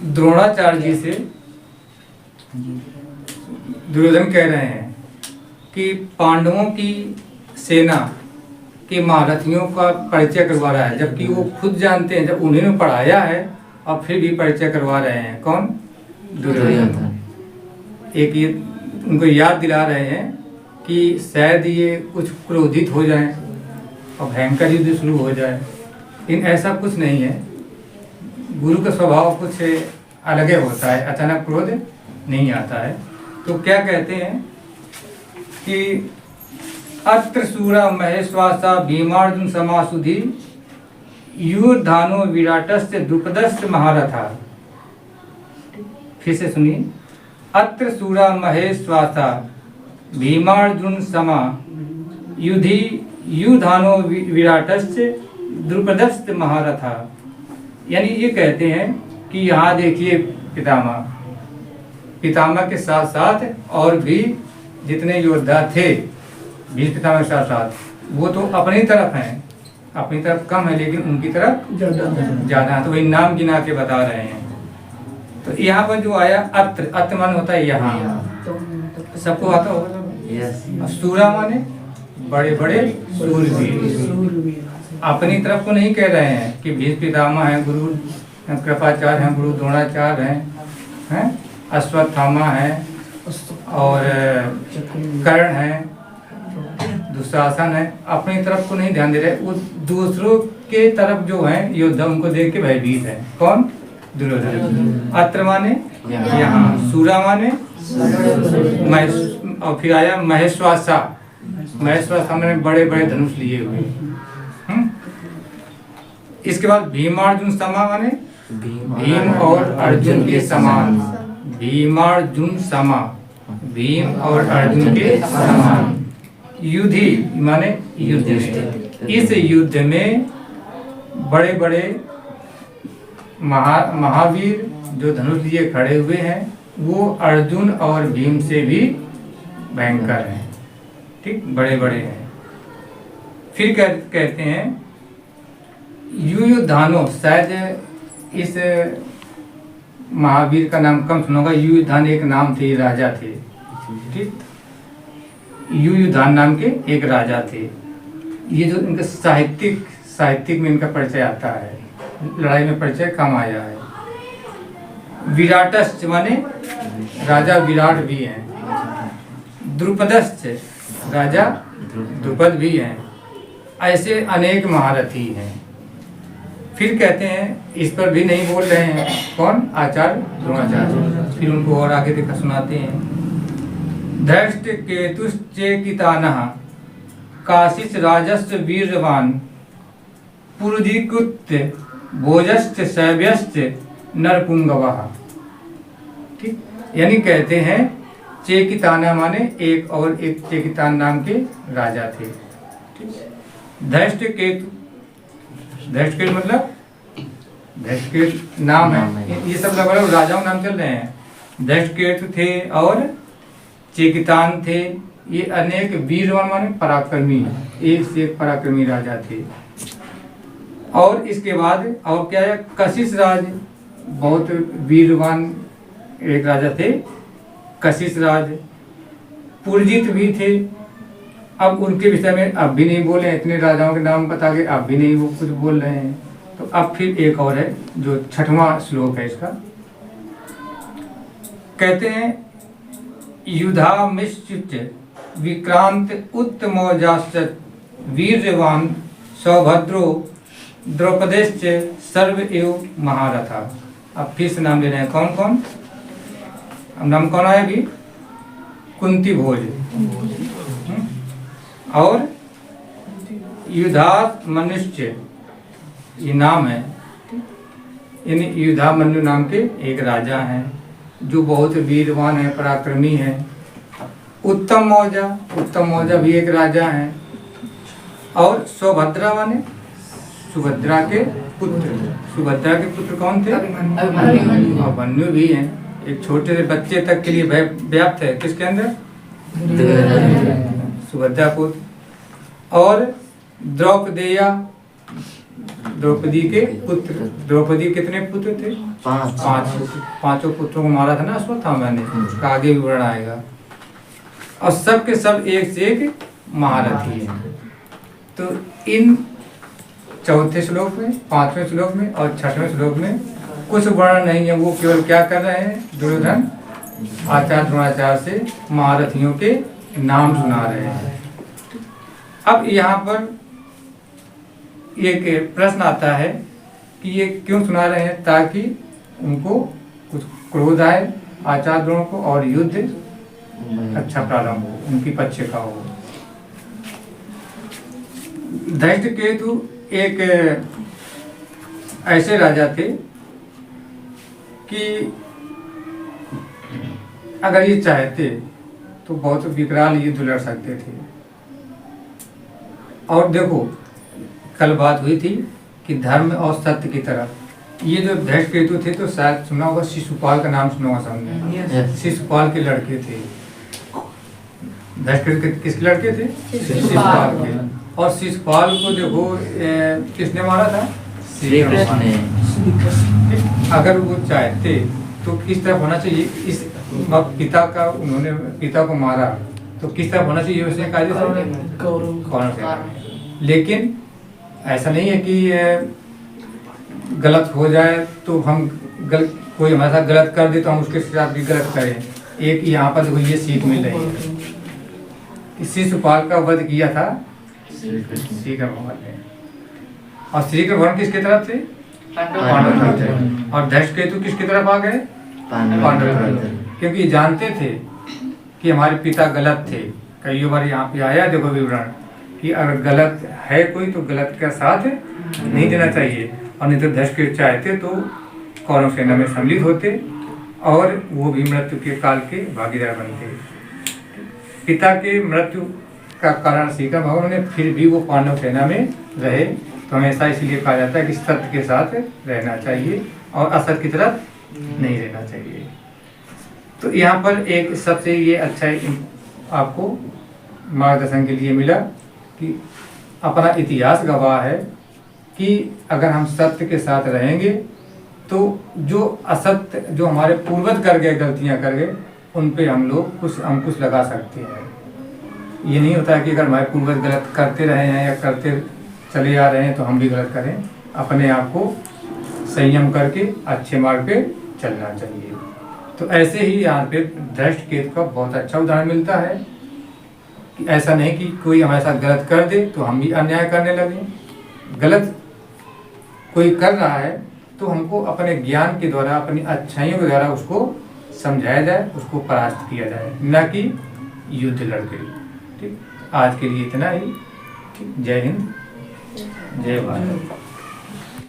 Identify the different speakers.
Speaker 1: द्रोणाचार्य जी से दुर्योधन कह रहे हैं कि पांडवों की सेना के महारथियों का परिचय करवा रहा है, जबकि वो खुद जानते हैं, जब उन्होंने पढ़ाया है और फिर भी परिचय करवा रहे हैं। कौन? दुर्योधन। एक ये उनको याद दिला रहे हैं कि शायद ये कुछ क्रोधित हो जाएं और भयंकर युद्ध शुरू हो जाए, लेकिन ऐसा कुछ नहीं है। गुरु का स्वभाव कुछ अलग होता है, अचानक क्रोध नहीं आता है। तो क्या कहते हैं कि अत्र सूरा महेश्वासा भीमार्जुन समासुधि युधानो विराटस्य द्रुपदस्य महारथा। फिर से सुनिए, अत्र सूरा महेश्वासा भीमार्जुन समा युधि युधानो विराटस्य द्रुपदस्य महारथा। यानी ये कहते हैं कि यहाँ देखिए पितामह के साथ साथ और भी जितने योद्धा थे भीष्म पितामह के साथ साथ, वो तो अपनी तरफ हैं, अपनी तरफ कम है लेकिन उनकी तरफ ज्यादा है। तो वही नाम गिना के बता रहे हैं। तो यहाँ पर जो आया अत्र, अत्र मान होता है यहाँ, सबको आता होगा। सूरा माने बड़े बड़े शूरवीर। अपनी तरफ को नहीं कह रहे हैं कि भीष्म पितामह हैं, गुरु कृपाचार्य हैं, गुरु द्रोणाचार्य हैं, अश्वत्थामा है और कर्ण है, दुशासन है। अपनी तरफ को नहीं ध्यान दे रहे, वो दूसरों के तरफ जो है योद्धा उनको देख के भयभीत है। कौन? दुर्योधन। अत्र माने यहाँ, सूरा माने और फिर आया महेश्वासा। महेश्वासा माने बड़े बड़े धनुष लिए हुए। इसके बाद भीमार्जुन समा माने भीम और अर्जुन के समान। भीमार्जुन समा, भीम और अर्जुन के समान। युधि माने युद्ध में, इस युद्ध में बड़े बड़े महावीर जो धनुष लिए खड़े हुए हैं वो अर्जुन और भीम से भी भयंकर हैं। ठीक, बड़े बड़े हैं। फिर कहते हैं युयुधानो, शायद इस महावीर का नाम कम सुनोगा। युयुधान एक नाम थे, राजा थे। ठीक, युयुधान नाम के एक राजा थे। ये जो इनका साहित्यिक में इनका परिचय आता है, लड़ाई में परिचय कम आया है। विराटस्य माने राजा विराट भी हैं। द्रुपदस्य राजा द्रुपद भी हैं। ऐसे अनेक महारथी हैं। फिर कहते हैं, इस पर भी नहीं बोल रहे हैं, कौन? आचार्य द्रोणाचार्य। फिर उनको और आगे देखा सुनाते हैं। धृष्ट केतुश्चेकितानः काशिच राजस्य वीरवान पुरुधिकृत्य भोजश्च शैव्यश्च नरपुंगवः। ठीक, यानी कहते हैं चेकिताना माने एक और एक चेकितान नाम के राजा थे। धृष्ट केतु मतलब धृष्टकेतु नाम है। ये सब लगभग राजाओं नाम चल रहे हैं। धृष्टकेतु थे और चेकितान थे। ये अनेक वीरवान माने पराक्रमी, एक से एक पराक्रमी राजा थे। और इसके बाद और क्या है? कशिश राज, बहुत वीरवान एक राजा थे। कशिश राज पुरजित भी थे। अब उनके विषय में अब भी नहीं बोले, इतने राजाओं के नाम बता के अब भी नहीं वो कुछ बोल रहे हैं। तो अब फिर एक और है जो 6वां श्लोक है इसका। कहते हैं युधामिश्च विक्रांत उत्तमौजाश्च वीर्यवान सौभद्रो द्रौपदेश्च सर्व एव महारथा। अब फिर से नाम ले रहे हैं, कौन कौन? अब नाम कौन आया अभी? कुंती भोज और युधामन्युश्च, ये नाम है। यानी युधामन्यु नाम के एक राजा हैं जो बहुत वीरवान है, पराक्रमी है। उत्तम मौजा भी एक राजा है। और सौभद्रा माने सुभद्रा के पुत्र कौन थे? अभिमन्यु भी हैं। एक छोटे से बच्चे तक के लिए व्याप्त है किसके अंदर? सुभद्रा पुत्र। और द्रौपदेया द्रौपदी के पुत्र, द्रौपदी के कितने पुत्र थे? 5 पांचों पुत्रों को मारा था ना अश्वत्थामा ने, उसका आगे विवरण आएगा। और सब के सब एक से एक महारथी हैं। तो इन चौथे श्लोक में, 5वें श्लोक में और 6वें श्लोक में कुछ वर्णन नहीं है। वो केवल क्या कर रहे हैं, दुर्योधन आचार्य द्रोणाचार्य से महारथियों के नाम सुना रहे हैं। अब यहाँ पर एक प्रश्न आता है कि ये क्यों सुना रहे हैं, ताकि उनको कुछ क्रोध आए आचार्य द्रोण को और युद्ध अच्छा प्रारंभ हो, उनकी पक्ष का हो। धृष्टकेतु एक ऐसे राजा थे कि अगर ये चाहते तो बहुत विकराल युद्ध लड़ सकते थे। और देखो कल बात हुई थी कि धर्म और सत्य की तरफ ये जो धृष्टकेतु थे, तो शायद सुना होगा, शिशुपाल का नाम सुना होगा सबने। शिशुपाल के लड़के थे। धृष्टकेतु किसके लड़के थे? शिशुपाल के। और शिशुपाल को देखो किसने मारा था? श्री कृष्ण ने। अगर वो चाहते तो किस तरफ होना चाहिए, इस पिता का, उन्होंने पिता को मारा तो किस तरफ होना चाहिए, उसने कहा। लेकिन ऐसा नहीं है कि गलत हो जाए तो हम कोई हमारे साथ गलत कर दे तो हम उसके साथ भी गलत करें। एक यहाँ पर देखो ये सीख मिल रही है। शिशुपाल का वध किया था श्री कृष्ण भगवान ने। और श्री कृष्ण भगवान किसके तरफ थे? पांडव थे। और धृष्टकेतु किसकी तरफ आ गए? पांडव। क्योंकि जानते थे कि हमारे पिता गलत थे। कई बार यहाँ पे आया देखो विवरण कि अगर गलत है कोई तो गलत का साथ नहीं देना चाहिए। और नहीं तो धृष्टकेतु चाहते तो कौरव सेना में सम्मिलित होते और वो भी मृत्यु के काल के भागीदार बनते। पिता के मृत्यु का कारण सीखा भगवान ने, फिर भी वो पांडव सेना में रहे। तो हमेशा इसलिए कहा जाता है कि सत्य के साथ रहना चाहिए और असत्य की तरफ नहीं रहना चाहिए। तो यहाँ पर एक सबसे ये अच्छा आपको मार्गदर्शन के लिए मिला कि अपना इतिहास गवाह है कि अगर हम सत्य के साथ रहेंगे तो जो असत्य, जो हमारे पूर्वज कर गए, गलतियाँ कर गए, उन पे हम लोग कुछ अंकुश लगा सकते हैं। ये नहीं होता है कि अगर हमारे पूर्वज गलत करते रहे हैं या करते चले आ रहे हैं तो हम भी गलत करें। अपने आप को संयम करके अच्छे मार्ग पे चलना चाहिए। तो ऐसे ही यहाँ पे धृष्टकेतु का बहुत अच्छा उदाहरण मिलता है कि ऐसा नहीं कि कोई हमारे साथ गलत कर दे तो हम भी अन्याय करने लगे। गलत कोई कर रहा है तो हमको अपने ज्ञान के द्वारा, अपनी अच्छाइयों के द्वारा उसको समझाया जाए, उसको परास्त किया जाए, न कि युद्ध लड़के। ठीक, आज के लिए इतना ही। जय हिंद, जय भारत।